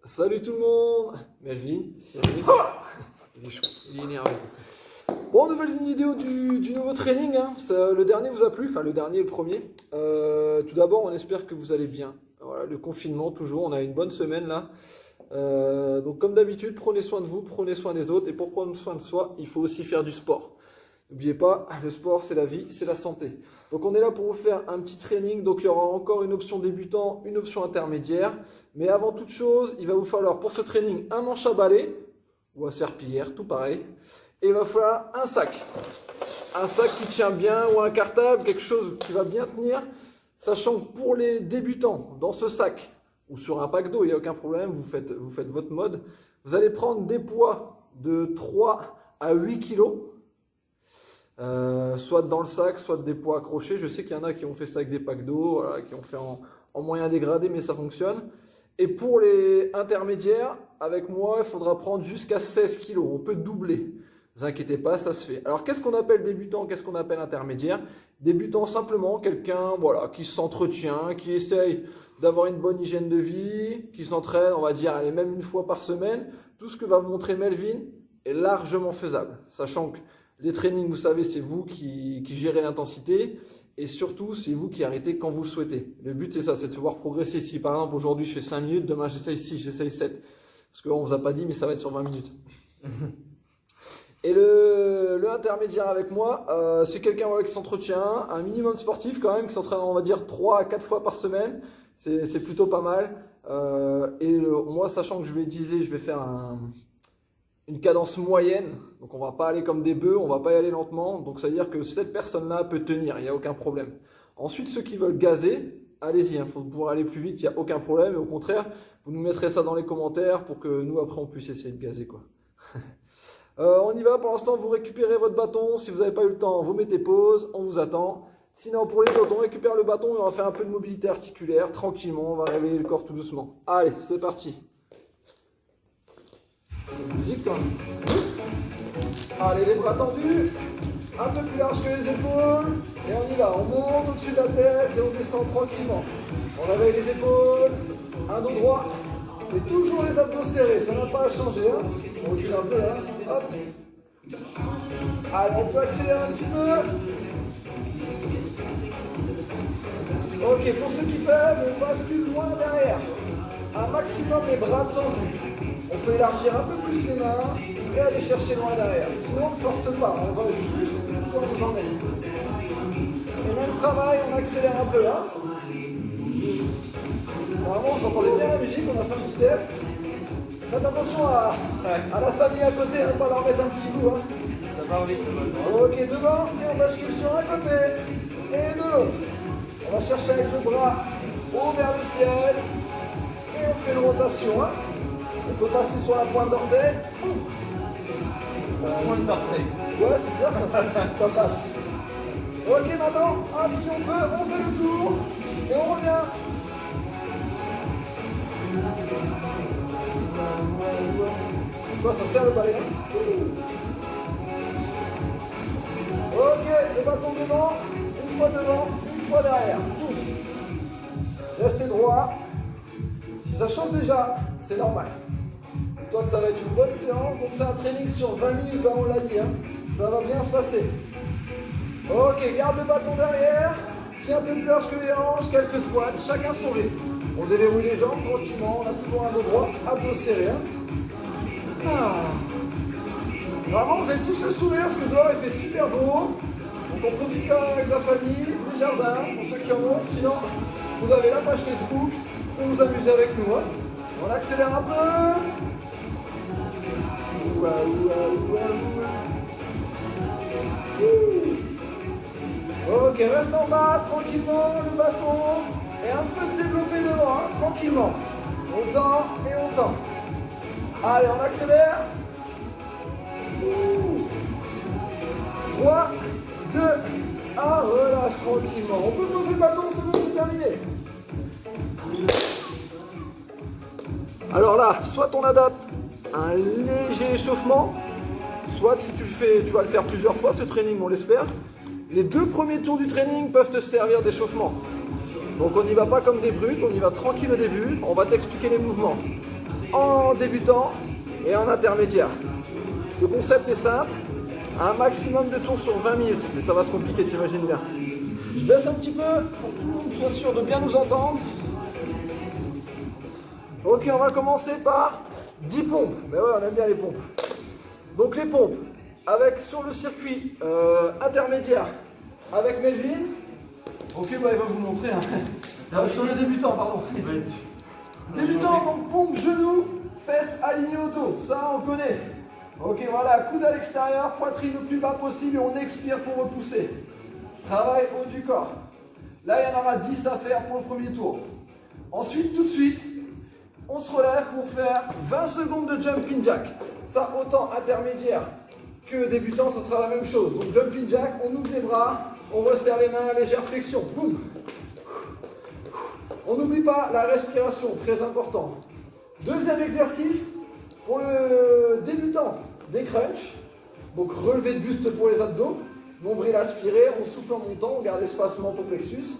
Salut tout le monde. Melvin, Cyril, il est chaud, il est énervé. Bon, nouvelle vidéo du nouveau training, hein. Le dernier vous a plu, enfin le dernier, le premier. Tout d'abord, on espère que vous allez bien. Voilà, le confinement, toujours, on a une bonne semaine là. Donc comme d'habitude, prenez soin de vous, prenez soin des autres. Et pour prendre soin de soi, il faut aussi faire du sport. N'oubliez pas, le sport c'est la vie, c'est la santé. Donc on est là pour vous faire un petit training. Donc il y aura encore une option débutant, une option intermédiaire. Mais avant toute chose, il va vous falloir pour ce training un manche à balai ou à serpillière, tout pareil. Et il va falloir un sac. Un sac qui tient bien ou un cartable, quelque chose qui va bien tenir. Sachant que pour les débutants, dans ce sac ou sur un pack d'eau, il n'y a aucun problème, vous faites votre mode. Vous allez prendre des poids de 3 à 8 kg. Soit dans le sac, soit des poids accrochés. Je sais qu'il y en a qui ont fait ça avec des packs d'eau, voilà, qui ont fait en moyen dégradé, mais ça fonctionne. Et pour les intermédiaires, avec moi, il faudra prendre jusqu'à 16 kg. On peut doubler. Ne vous inquiétez pas, ça se fait. Alors, qu'est-ce qu'on appelle débutant, qu'est-ce qu'on appelle intermédiaire? Débutant, simplement, quelqu'un voilà, qui s'entretient, qui essaye d'avoir une bonne hygiène de vie, qui s'entraîne, on va dire, allez, même une fois par semaine. Tout ce que va vous montrer Melvin est largement faisable. Sachant que les trainings, vous savez, c'est vous qui gérez l'intensité et surtout, c'est vous qui arrêtez quand vous le souhaitez. Le but, c'est ça, c'est de se voir progresser. Si par exemple, aujourd'hui, je fais 5 minutes, demain, j'essaye 6, j'essaye 7. Parce qu'on ne vous a pas dit, mais ça va être sur 20 minutes. Et le intermédiaire avec moi, c'est quelqu'un voilà, qui s'entretient, un minimum sportif quand même, qui s'entraîne, on va dire, 3 à 4 fois par semaine. C'est plutôt pas mal. Moi, sachant que je vais utiliser, je vais faire une cadence moyenne, donc on va pas aller comme des bœufs, on va pas y aller lentement, donc ça veut dire que cette personne-là peut tenir, il n'y a aucun problème. Ensuite, ceux qui veulent gazer, allez-y, il faut pouvoir aller plus vite, il n'y a aucun problème, et au contraire, vous nous mettrez ça dans les commentaires pour que nous, après, on puisse essayer de gazer, quoi. On y va, pour l'instant, vous récupérez votre bâton, si vous n'avez pas eu le temps, vous mettez pause, on vous attend. Sinon, pour les autres, on récupère le bâton et on va faire un peu de mobilité articulaire, tranquillement, on va réveiller le corps tout doucement. Allez, c'est parti. Musique quand même. Allez, les bras tendus, un peu plus large que les épaules, et on y va, on monte au-dessus de la tête et on descend tranquillement. On réveille les épaules, un dos droit, et toujours les abdos serrés, ça n'a pas à changer. Hein. On recule un peu là, hop. Allez, on peut accélérer un petit peu. Ok, pour ceux qui peuvent, on bascule loin derrière. Un maximum les bras tendus. On peut élargir un peu plus les mains et aller chercher loin derrière. Sinon, on ne force pas, on va juste où on nous emmène. Et même travail, on accélère un peu là. Normalement, vous entendez bien la musique, on a fait un petit test. Faites attention à la famille à côté, ne pas leur mettre un petit coup. Hein. Ça part vite. Ok, devant, et on bascule sur un côté et de l'autre. On va chercher avec le bras haut vers le ciel et on fait une rotation. Hein. On peut passer sur la pointe d'orteil. Pointe d'orteil. Ouais, c'est bizarre, ça passe. Ok, maintenant, hop, si on peut, on fait le tour et on revient. Tu vois, ça sert le balai. Ok, le bâton devant, une fois derrière. Restez droit. Si ça chante déjà, c'est normal. Toi que ça va être une bonne séance, donc c'est un training sur 20 minutes, hein, on l'a dit, hein. Ça va bien se passer. Ok, garde le bâton derrière, pied un peu plus large que les hanches, quelques squats, chacun son rythme. On déverrouille les jambes tranquillement, on a toujours un dos droit, abdos serrés. Hein. Vraiment, vous avez tous le sourire, parce que dehors il fait super beau. Donc on profite quand même avec la famille, les jardins, pour ceux qui en ont. Sinon, vous avez la page Facebook, pour vous amuser avec nous. Hein. On accélère un peu. Ok, reste en bas, tranquillement, le bâton. Et un peu de développer devant, hein, tranquillement. On tend et on tend. Allez, on accélère. 3, 2, 1, relâche tranquillement. On peut poser le bâton, c'est bon, c'est terminé. Alors là, soit on adapte un léger échauffement, soit si tu vas le faire plusieurs fois ce training, on l'espère. Les 2 premiers tours du training peuvent te servir d'échauffement. Donc on n'y va pas comme des brutes, on y va tranquille au début, on va t'expliquer les mouvements. en débutant et en intermédiaire. Le concept est simple, un maximum de tours sur 20 minutes, mais ça va se compliquer, t'imagines bien. Je baisse un petit peu pour que tout le monde soit sûr de bien nous entendre. Ok, on va commencer par 10 pompes. Mais ouais, on aime bien les pompes. Donc les pompes, avec sur le circuit intermédiaire, avec Melvin. Ok, bah il va vous montrer. Hein. Sur les débutants, pardon. Débutant, donc pompe, genou, fesses alignées au dos. Ça, on connaît. Ok, voilà, coude à l'extérieur, poitrine le plus bas possible et on expire pour repousser. Travail haut du corps. Là, il y en aura 10 à faire pour le premier tour. Ensuite, tout de suite, on se relève pour faire 20 secondes de jumping jack. Ça, autant intermédiaire que débutant, ça sera la même chose. Donc, jumping jack, on ouvre les bras, on resserre les mains, légère flexion. Boum. On n'oublie pas la respiration, très important. Deuxième exercice, pour le débutant, des crunchs. Donc, relevé de buste pour les abdos. Nombril aspiré, on souffle en montant, on garde l'espace menton-plexus.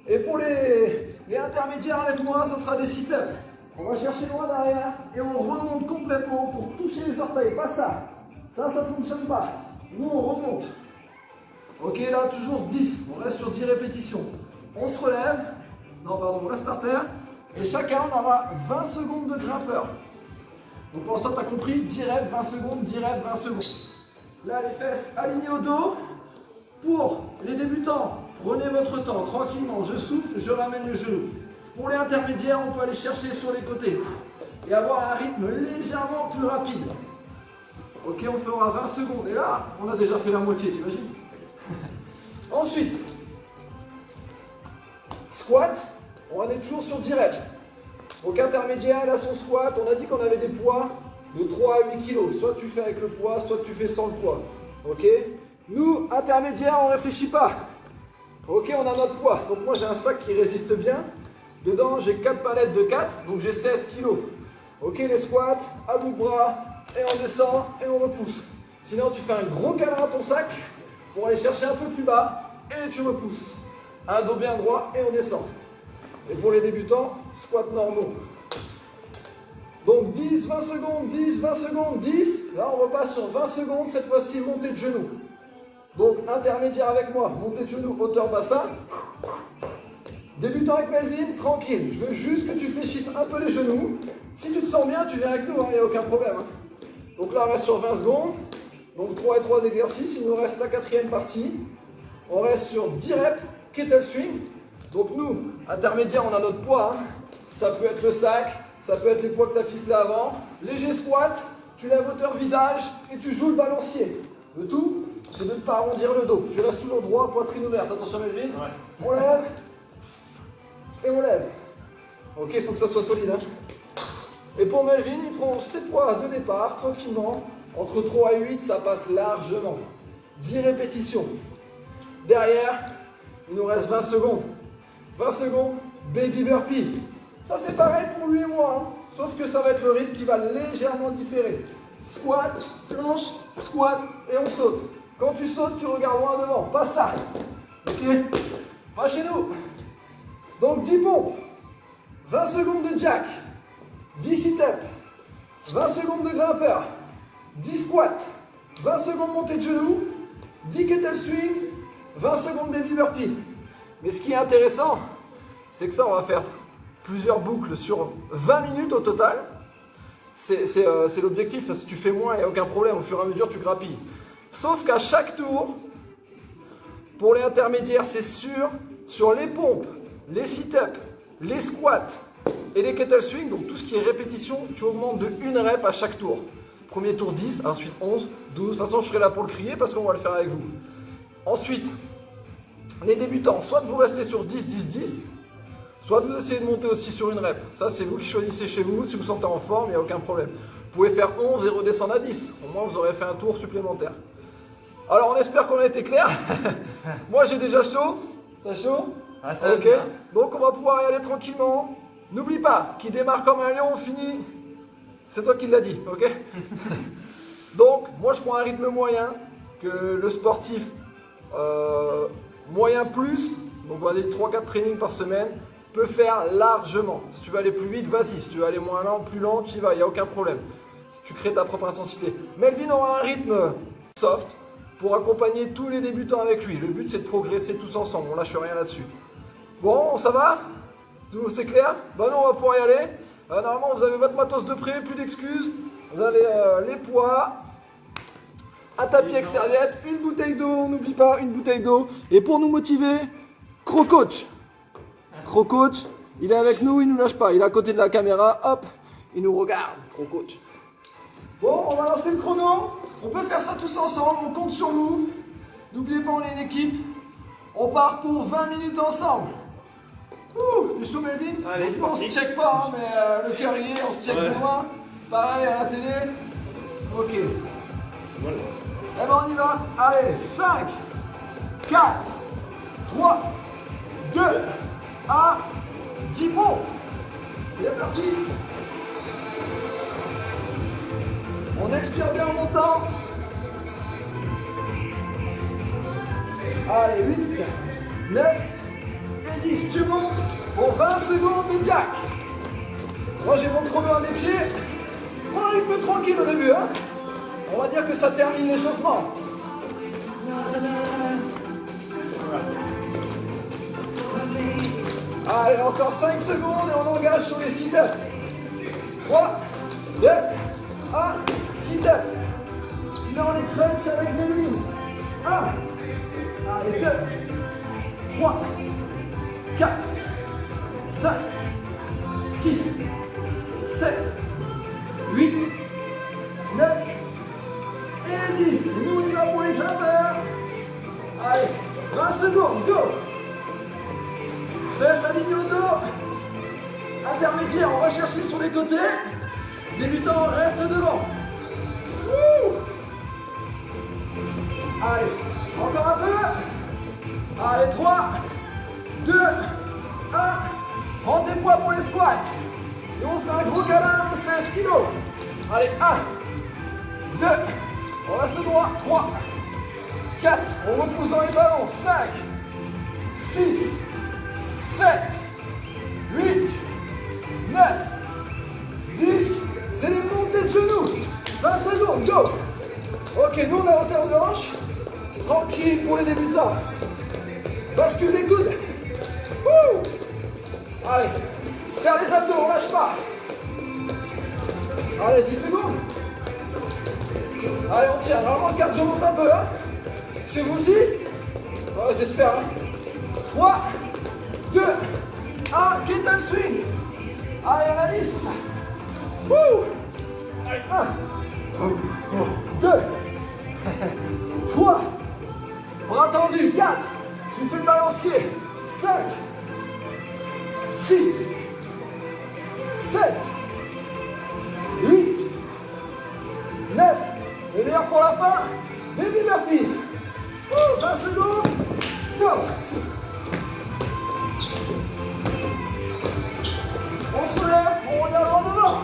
Et pour les intermédiaires avec moi, ça sera des sit-ups. On va chercher loin derrière et on remonte complètement pour toucher les orteils. Pas ça. Ça ne fonctionne pas. Nous, on remonte. Ok, là, toujours 10. On reste sur 10 répétitions. On se relève. Non, pardon, on reste par terre. Et chacun, on aura 20 secondes de grimpeur. Donc pour l'instant, tu as compris, 10 reps, 20 secondes, 10 reps, 20 secondes. Là, les fesses alignées au dos. Pour les débutants, prenez votre temps, tranquillement, je souffle, je ramène le genou. Pour les intermédiaires, on peut aller chercher sur les côtés et avoir un rythme légèrement plus rapide. Ok, on fera 20 secondes. Et là, on a déjà fait la moitié, t'imagines? Ensuite, squat, on en est toujours sur 10 reps. Donc intermédiaire, là son squat, on a dit qu'on avait des poids de 3 à 8 kg. Soit tu fais avec le poids, soit tu fais sans le poids. Ok? Nous, intermédiaire, on ne réfléchit pas. Ok, on a notre poids. Donc moi, j'ai un sac qui résiste bien. Dedans, j'ai 4 palettes de 4, donc j'ai 16 kg. Ok, les squats, à bout de bras, et on descend, et on repousse. Sinon, tu fais un gros câlin à ton sac pour aller chercher un peu plus bas, et tu repousses. Un dos bien droit, et on descend. Et pour les débutants, squats normaux. Donc 10, 20 secondes, 10, 20 secondes, 10. Là, on repasse sur 20 secondes, cette fois-ci, montée de genoux. Donc intermédiaire avec moi, montée de genoux, hauteur bassin. Débutant avec Melvin, tranquille. Je veux juste que tu fléchisses un peu les genoux. Si tu te sens bien, tu viens avec nous, il n'y a aucun problème. Hein. Donc là, on reste sur 20 secondes. Donc 3 et 3 exercices, il nous reste la 4e partie. On reste sur 10 reps, kettle swing. Donc nous, intermédiaire, on a notre poids. Hein. Ça peut être le sac, ça peut être les poids que tu as ficelés avant. Léger squat, tu lèves hauteur visage et tu joues le balancier. Le tout, c'est de ne pas arrondir le dos. Tu restes toujours droit, poitrine ouverte. Attention Melvin. Ouais. On lève. Et on lève. Ok, il faut que ça soit solide. Hein. Et pour Melvin, il prend ses poids de départ, tranquillement. Entre 3 et 8, ça passe largement. 10 répétitions. Derrière, il nous reste 20 secondes. 20 secondes, baby burpee. Ça c'est pareil pour lui et moi. Hein. Sauf que ça va être le rythme qui va légèrement différer. Squat, planche, squat et on saute. Quand tu sautes, tu regardes loin devant, pas ça. Ok? Pas chez nous. Donc 10 pompes, 20 secondes de jack, 10 sit-ups, 20 secondes de grimpeur, 10 squats, 20 secondes montée de genoux, 10 kettle swing, 20 secondes baby burpee. Mais ce qui est intéressant, c'est que ça, on va faire plusieurs boucles sur 20 minutes au total. C'est l'objectif. Si tu fais moins, il n'y a aucun problème. Au fur et à mesure, tu grappilles. Sauf qu'à chaque tour, pour les intermédiaires, c'est sûr, sur les pompes, les sit-ups, les squats et les kettle swing, donc tout ce qui est répétition, tu augmentes de 1 rep à chaque tour. Premier tour 10, ensuite 11, 12. De toute façon, je serai là pour le crier parce qu'on va le faire avec vous. Ensuite, les débutants, soit vous restez sur 10, 10, 10, soit vous essayez de monter aussi sur 1 rep. Ça, c'est vous qui choisissez chez vous. Si vous sentez en forme, il n'y a aucun problème. Vous pouvez faire 11 et redescendre à 10. Au moins, vous aurez fait un tour supplémentaire. Alors, on espère qu'on a été clair. Moi, j'ai déjà chaud. T'as chaud? Ah, ça ok. Donc, on va pouvoir y aller tranquillement. N'oublie pas, qui démarre comme un lion, finit. C'est toi qui l'as dit, ok? Donc, moi, je prends un rythme moyen que le sportif moyen plus. Donc, on va dire 3-4 trainings par semaine. peut faire largement. Si tu veux aller plus vite, vas-y. Si tu veux aller moins lent, plus lent, tu y vas, il n'y a aucun problème. Si tu crées ta propre intensité. Melvin aura un rythme soft pour accompagner tous les débutants avec lui. Le but, c'est de progresser tous ensemble. On lâche rien là-dessus. Bon, ça va? Tout c'est clair? Bah non, on va pouvoir y aller. Normalement, vous avez votre matos de près, plus d'excuses. Vous avez les poids, un tapis avec serviette, une bouteille d'eau, n'oublie pas, une bouteille d'eau. Et pour nous motiver, Crocoach. Crocoach, il est avec nous, il nous lâche pas. Il est à côté de la caméra, hop, il nous regarde, Crocoach. Bon, on va lancer le chrono. On peut faire ça tous ensemble, on compte sur vous. N'oubliez pas, on est une équipe. On part pour 20 minutes ensemble. Ouh, t'es chaud, Melvin? Allez, on se check pas, hein, mais le cœur y est, on se check de loin. Pareil à la télé. Ok. Voilà. Eh ben on y va. Allez, 5, 4, 3, 2, 1, 10 bons. C'est parti. On expire bien en montant. Allez, 8, 9 et 10. Tu montes pour 20 secondes de jack. Moi j'ai mon chrono à mes pieds. Prends un rythme tranquille au début, hein. On va dire que ça termine l'échauffement. Allez, encore 5 secondes et on engage sur les sit-ups. 3, 2, 1, sit-up. Sinon on les crunch avec des lignes. 1, allez, 2, 3, 4, 5, 6, 7, 8, 9 et 10. Et nous, on y va pour les grimpeurs. Allez, 20 secondes, go. Fesse alignée au dos. Intermédiaire, on va chercher sur les côtés. Débutant, reste devant. Ouh. Allez, encore un peu. Allez, 3, 2, 1. Prends tes poids pour les squats. Et on fait un gros câlin de 16 kg. Allez, 1, 2, on reste droit, 3, 4, on repousse dans les ballons, 5, 6, 7, 8, 9, 10, c'est les montées de genoux, 20 secondes, go. Ok, nous on a hauteur de hanche, tranquille pour les débutants. Bascule des coudes. Wouh. Allez, serre les abdos, on lâche pas. Allez, 10 secondes. Allez, on tient. Normalement, le cardio monte un peu. Hein. Chez vous aussi? Ouais, j'espère. Hein. 3, 2, 1. Kettle swing. Allez, on a 10. Wouh. Allez, 1, 2, 3. Bras tendus. 4. Tu fais le balancier. 5, 6, 7, 8, 9, le meilleur pour la fin, baby burpee. 20 secondes, go. On se lève, on regarde en devant.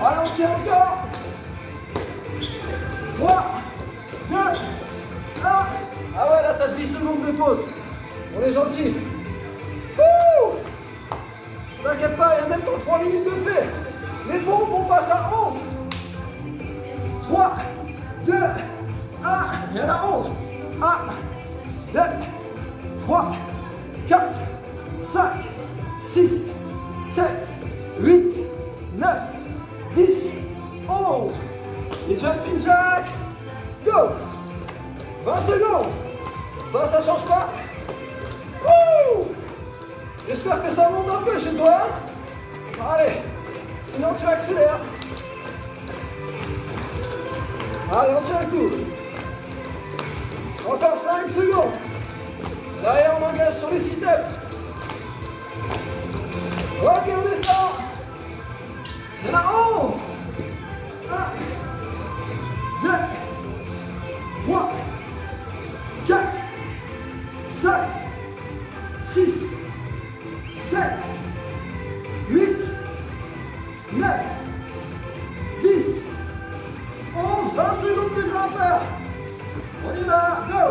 Allez, on tient encore. 3, 2, 1. Ah ouais, là t'as 10 secondes de pause. On est gentil. T'inquiète pas, il n'y a même pas 3 minutes de fait. Les pompes, on passe à 11. 3, 2, 1. Il y en a 11. 1, 2, 3, 4, 5, 6, 7, 8, 9, 10, 11. Et jumping jack. Go. 20 secondes. Ça change pas. Wouh. J'espère que ça monte un peu chez toi. Allez, sinon tu accélères. Allez, on tient le coup. Encore 5 secondes. Derrière, on engage sur les sit-ups. Ok, on descend. Il y en a 11. 1, 2, 3, 4, 5, 6, 7, 8, 9, 10, 11, 20 secondes de grimpeur. On y va, go.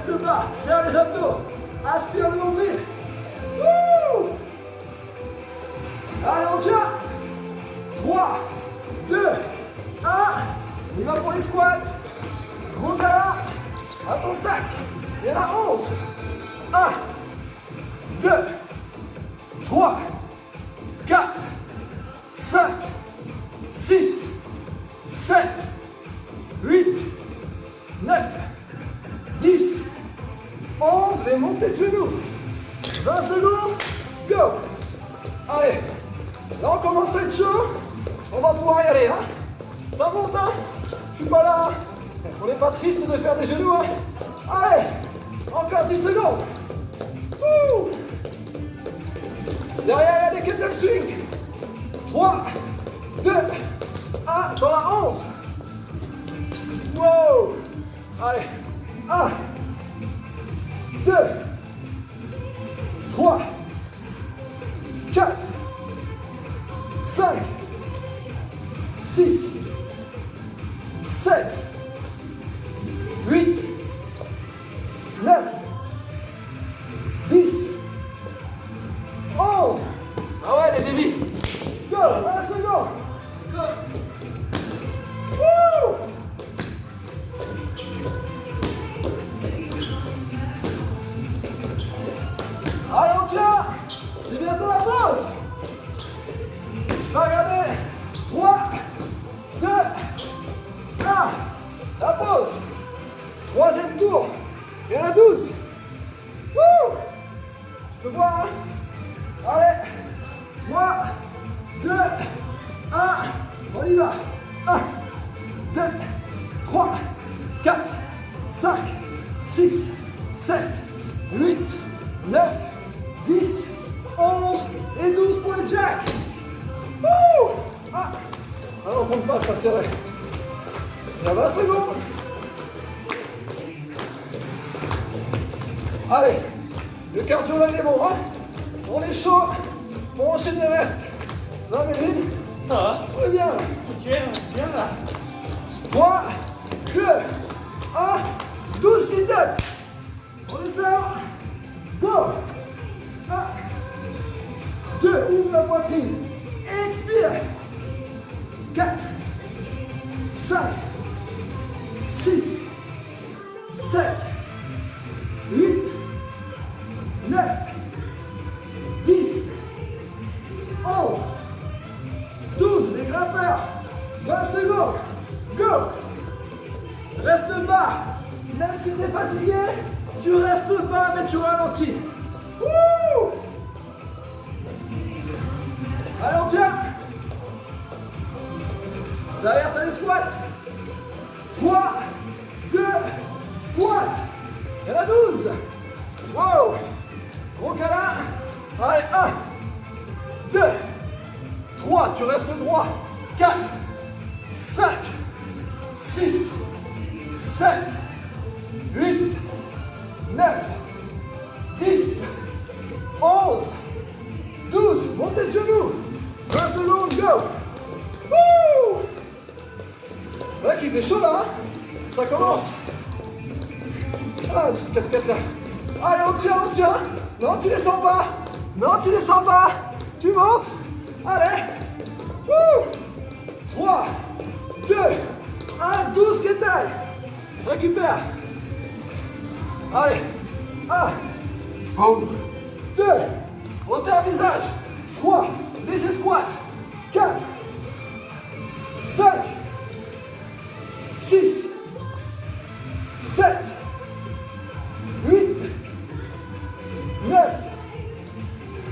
Reste bas, serre les abdos. Aspire le nombril. Wouh! Allez, on tient. 3, 2, 1. On y va pour les squats. Gros câlin. À ton sac. Il y en a 11. 1, 2, 3, 4, 5, 6, 7, 8, 9, 10, 11. Les montées de genoux. 20 secondes. Go. Allez. Là, on commence à être chaud. On va pouvoir y aller. Hein. Ça monte. Hein. Je suis pas là. On n'est pas triste de faire des genoux. Hein. Allez. Encore 10 secondes. Ouh. Derrière, il y a des kettle swing. 3, 2, 1. Dans la 11. Wow. Allez. 1, 2, 3, 4, 5, 6, 7, 8, 9, 10, 11. Ah ouais, les bébés. Go, 20 secondes. Go. Woo. Allez, on tient. C'est bientôt la pause. Regardez. 3, 2, 1. La pause. Troisième tour. Il y en a 12. Wouh. Tu peux voir, hein. Allez. 3, 2, 1. On y va. 1, 2, 3, 4, 5, 6, 7, 8, 9, 10, 11 et 12 pour les jacks. Wouh. Ah, on compte pas, ça c'est vrai. Il y a 20 secondes. Allez, le cardio là il est bon, hein. On est chaud, on enchaîne le reste. Non mais Lynn, on est bien là. Ok, bien là. 3, 2, 1, 12 sit-ups. On les sort. Go. 1, 2, ouvre la poitrine. Expire. 4, 5, 6, 7, 8, 9, 10, 11, 12, les grimpeurs. 20 secondes. Go. Reste bas. Même si tu es fatigué, tu restes bas mais tu ralentis. Wouh. Allez, on tient. Derrière, t'as les squats. 3, 2, squat. Il y en a 12. Wow. Gros câlin. Allez, 1, 2, 3. Tu restes droit. 4, 5, 6, 7, 8, 9, 10, 11, 12. Montez de genoux. 20 secondes, go. Wouh. Ouais, qu'il fait chaud là, hein. Ça commence. Ah, une petite casquette là. Allez, on tient, on tient. Non, tu les sens pas. Non, tu les sens pas. Tu montes. Allez. Wouh. 3, 2, 1, 12 kettle. Récupère. Allez. 1, 2, hauteur visage. 3, léger squat. 4, 5, 6, 7, 8, 9,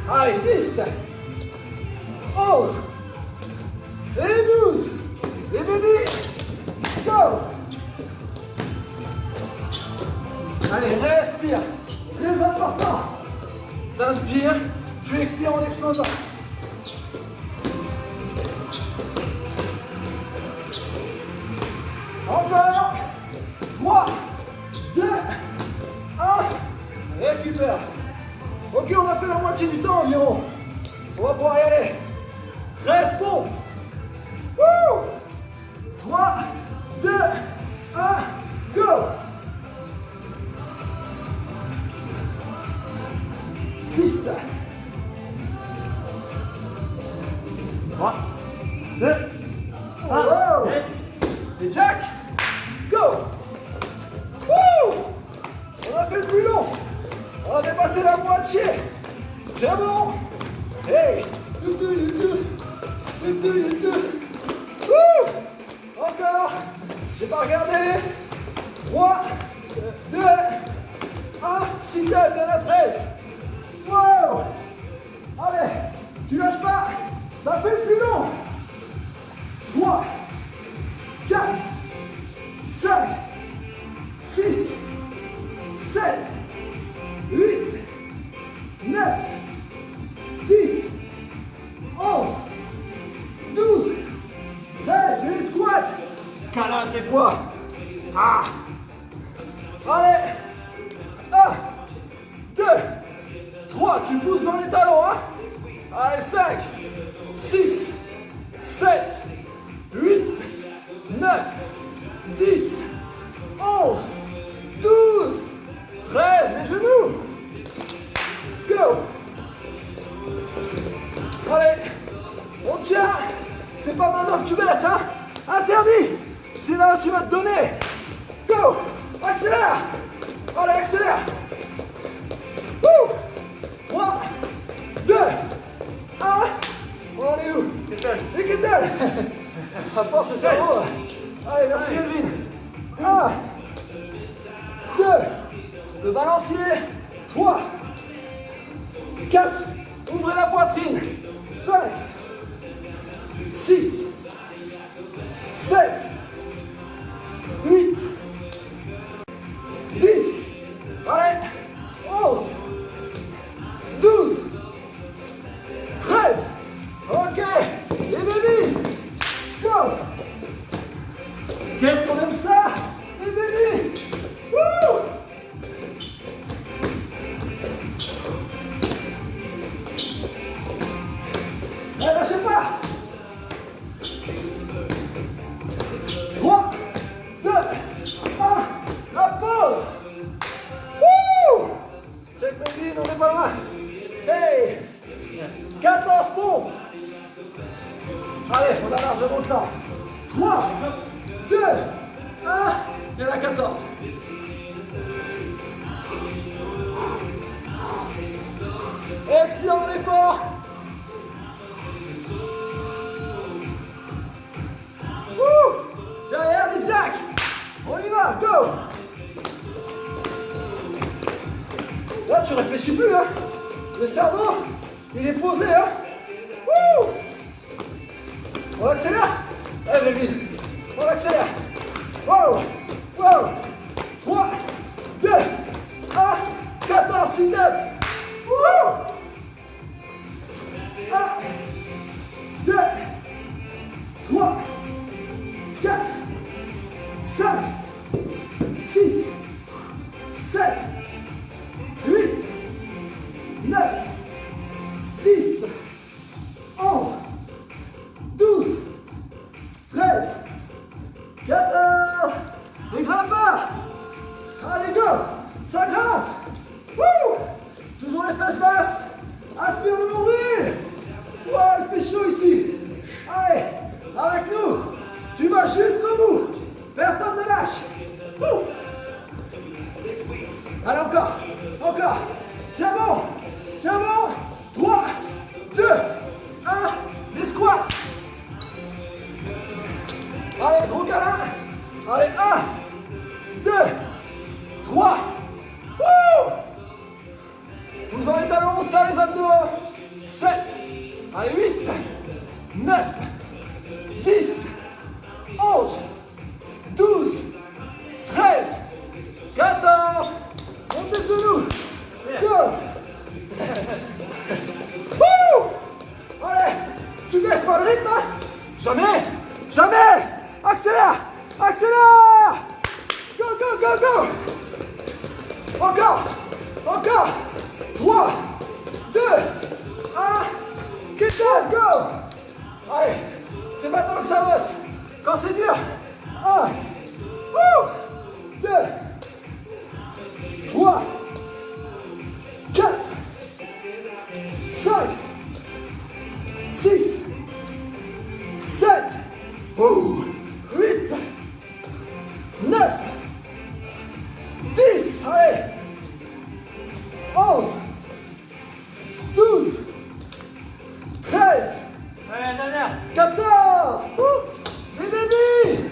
allez, 10, 11 et 12. Les bébés, go. Allez, respire. Très important. T'inspires, tu expires en explosant. Encore. 3, 2, 1. Récupère. Ok, on a fait la moitié du temps environ. On va pouvoir y aller. 13 pompes. Wouh. 3, 2, 1, go. Wow. Et Jack, go. Woo. On a fait le plus long. On a dépassé la moitié. C'est bon. Hey, you do. Woo. Encore. J'ai pas regardé. 3, 2, 1. Si t'aimes, il y en a 13. Wow. Allez, tu lâches pas. T'as fait le plus long. 3, 4, 5, 6, 7, 8, 9, 10, 11, 12, 13, c'est les squats. Câlin tes poids. Ah. Allez. 1, 2, 3, tu pousses dans les talons, hein. Allez, 5, 6, 7, 8, 9, 10, 11, 12, 13, les genoux. Go. Allez, on tient. C'est pas maintenant que tu baisses, hein. Interdit. C'est là où tu vas te donner. Go. Accélère. Allez, accélère. 3, 2, 1. On est où? Les kettlebells. À force, c'est cerveau. Allez, merci Melvin. 1, 2, le balancier. 3, 4, ouvrez la poitrine. 5, 6, 7, 8, 10, allez, 11, 12, 13, ok, les bébés, go. Qu'est-ce qu'on aime ça, les bébés. Wouh. Allez, lâchez pas. 3, 2, 1, la pause. Wouh. Check Melvin, on est pas loin. Hey, 14 pompes. Allez, on a largement le temps. 3, 2, 1, et la 14. Expire dans l'effort. Derrière les jacks. On y va, go. Là, tu réfléchis plus, hein. Le cerveau, il est posé, hein. Wouh. On accélère. Allez, Melvin. On accélère. Wow. Wow. 3, 2, 1. 14 sit-up. Wouh. 1, 2, 3, 4, 5, 6, 7, 8, 9, 10, 11, 12, 13, 14. Les grimpe pas. Allez, go. Ça grimpe. Wouh. Toujours les fesses basses. Aspire le nombril. Wow, il fait chaud ici. Allez, avec nous. Tu vas jusqu'au bout. Personne ne lâche. Ouh. Allez, encore. Encore. Tiens bon. Tiens bon. 3, 2, 1. Les squats. Allez, gros câlin. Allez, 1, 2, 3. Ouh. Vous en êtes à long, ça les abdos. 7. Allez, 8, 9, 10, 11, 12, 13, 14. Montez le genou. Go. Wouh. Allez, tu baisses pas le rythme, hein. Jamais. Jamais. Accélère. Accélère. Go, go, go, go. Encore. Encore. 3, 2, 1. Get up, go. Allez, c'est maintenant que ça bosse. Quand c'est dur. 1, 2, 3, 4, 5, 6, 7, 8, 9, 10, allez, 11, 12, 13, Allez, dernière. 14, les bébés,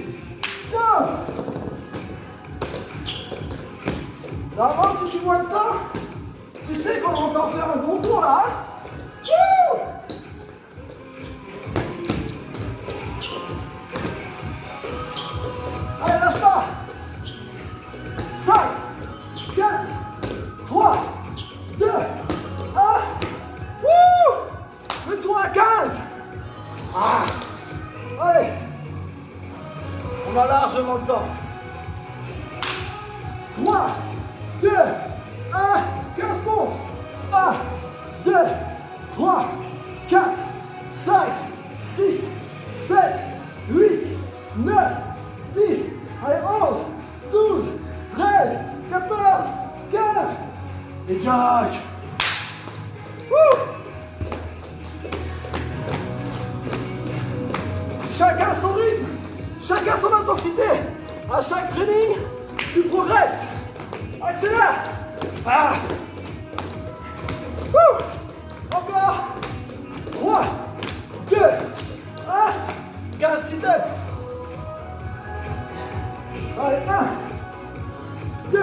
go. D'avance, si tu vois le temps, tu sais qu'on va encore faire un bon tour là, hein. Wouh. Allez, lâche pas. 5, 4, 3, 2, 1. Wouh. Le tour à 15. Ah. Allez. On a largement le temps. 3, 2, 1. 15 pompes. 1, 2, 3, 4, 5, 6, 7, 8, 9, 10. Allez, 11, 12, 13, 14, 15. Et Jack. Wouh. Chacun son rythme, chacun son intensité. À chaque training, tu progresses. Accélère. Ah. Wouh. Encore. 3, 2, 1. 15 sit-ups. Allez, 1, 2,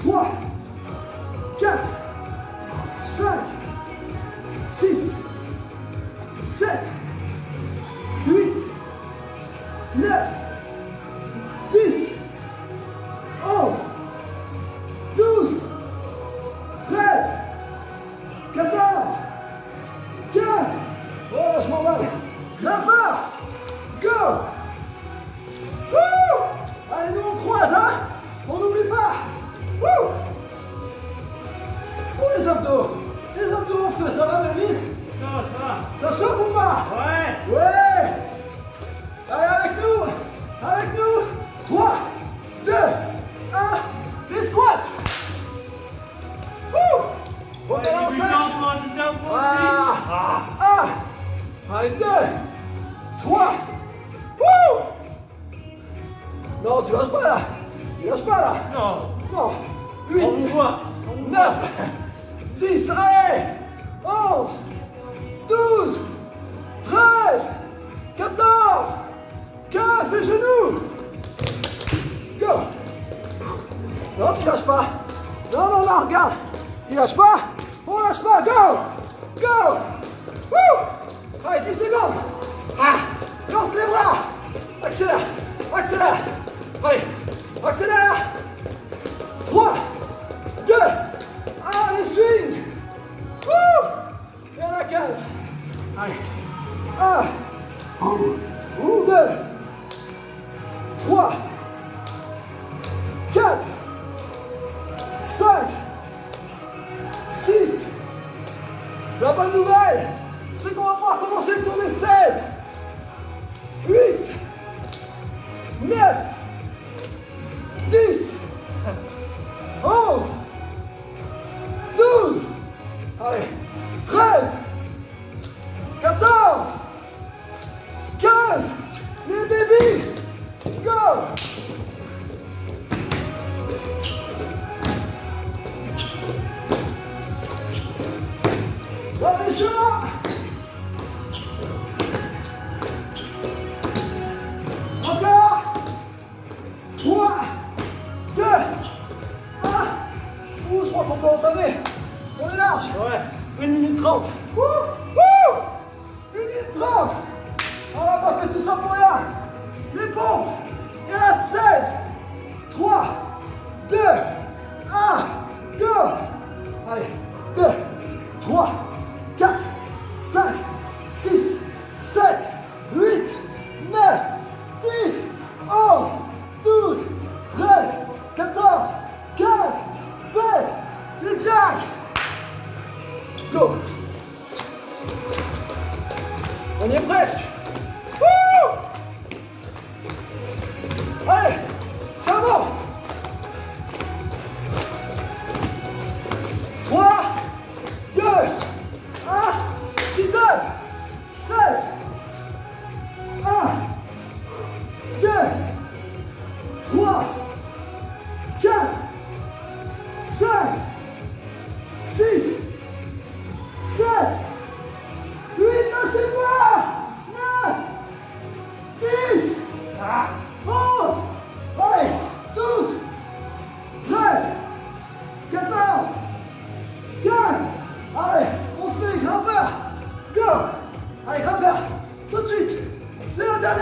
3, 4, 5, 6, 7, 8, 9, 10, 11, 12, 13, 14, 15. Oh, je m'en vais. Grimpeur. Go. Wouh. Allez, nous on croise, hein. On n'oublie pas. Wouh. Oh, les abdos. Les abdos en feu, ça va, Melvin? Ça va. Ça chauffe ou pas? Ouais. Ouais. Allez, avec nous. Avec nous. 3, 2, 1. Les squats. Wouh. On est en 5. On va ajouter un point aussi. Ah. 1. Allez, 2, 3. Wouh. Non, tu lâches pas là. Tu lâches pas là. Non. Non. 8. On vous voit. 9, 10, allez, 11, 12, 13, 14, 15, les genoux. Go. Non, tu lâches pas. Non, non, non, regarde. Il lâche pas. On lâche pas, go. Go. Wouh. Allez, 10 secondes. Ah. Lance les bras. Accélère. Accélère. Allez, accélère. 3, 2, 1, les swings. Wouh. Et à la 15. Allez. 1, 2, 3, 4, 5, 6. La bonne nouvelle, c'est qu'on va pouvoir commencer le tour des 16. 8, 9, 10, 11, 12, allez, 13, 14, 15, les bébés, go. Dans les chemins. Encore. 3, 2, 1. Ouh, je crois qu'on peut entamer. On est large. Ouais. 1 minute 30. Ouh, ouh. 1 minute 30. On n'a pas fait tout ça pour rien. Les pompes. Il y en a 16. 3, 2, 1. Go. Allez. 2, 3, 4, 5, 6, 7, 8, 9, 10, 11, 12, 13, 14, 15, 16. Les jacks. Go. On y est presque. Wouh.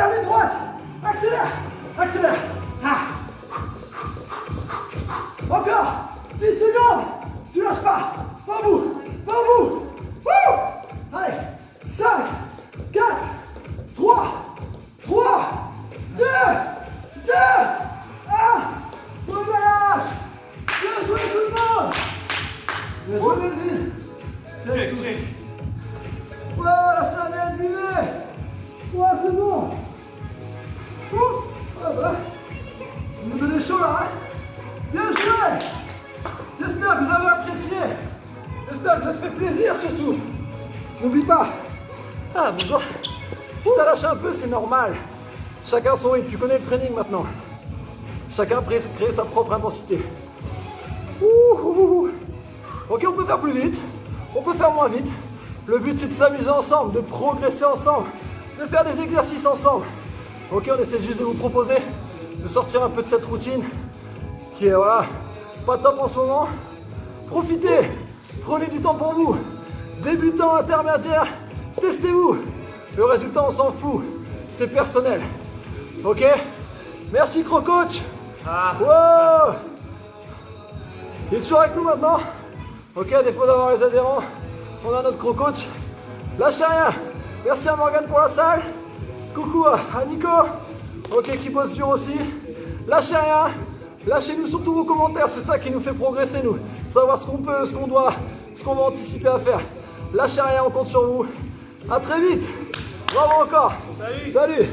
Garde les droites. Accélère. Accélère. Ah. Encore 10 secondes. Tu lâches pas. Va au bout. Va au bout. Wouh. Allez. 5, 4, 3, 2, 1. Relâche. Bien joué tout le monde. Bien joué Melvin. Check, check. Voilà, ça vient de buter. Ouais, c'est bon. Vous me donnez chaud là, hein? Bien joué. J'espère que vous avez apprécié. J'espère que ça te fait plaisir surtout. N'oublie pas. Ah, bonjour. Si t'as lâché un peu, c'est normal. Chacun son rythme. Tu connais le training maintenant. Chacun crée sa propre intensité. Ok, on peut faire plus vite. On peut faire moins vite. Le but, c'est de s'amuser ensemble, de progresser ensemble, de faire des exercices ensemble. Ok, on essaie juste de vous proposer de sortir un peu de cette routine qui est, voilà, pas top en ce moment. Profitez, prenez du temps pour vous. Débutants, intermédiaires, testez-vous. Le résultat, on s'en fout. C'est personnel. Ok? Merci, Crocoach. Wow! Il est toujours avec nous maintenant. Ok, à défaut d'avoir les adhérents, on a notre Crocoach. Lâchez rien. Merci à Morgane pour la salle. Coucou à Nico. Ok, qui bosse dur aussi. Lâchez rien. Lâchez-nous surtout vos commentaires. C'est ça qui nous fait progresser, nous. Savoir ce qu'on peut, ce qu'on doit, ce qu'on va anticiper à faire. Lâchez rien, on compte sur vous. À très vite. Bravo encore. Salut. Salut.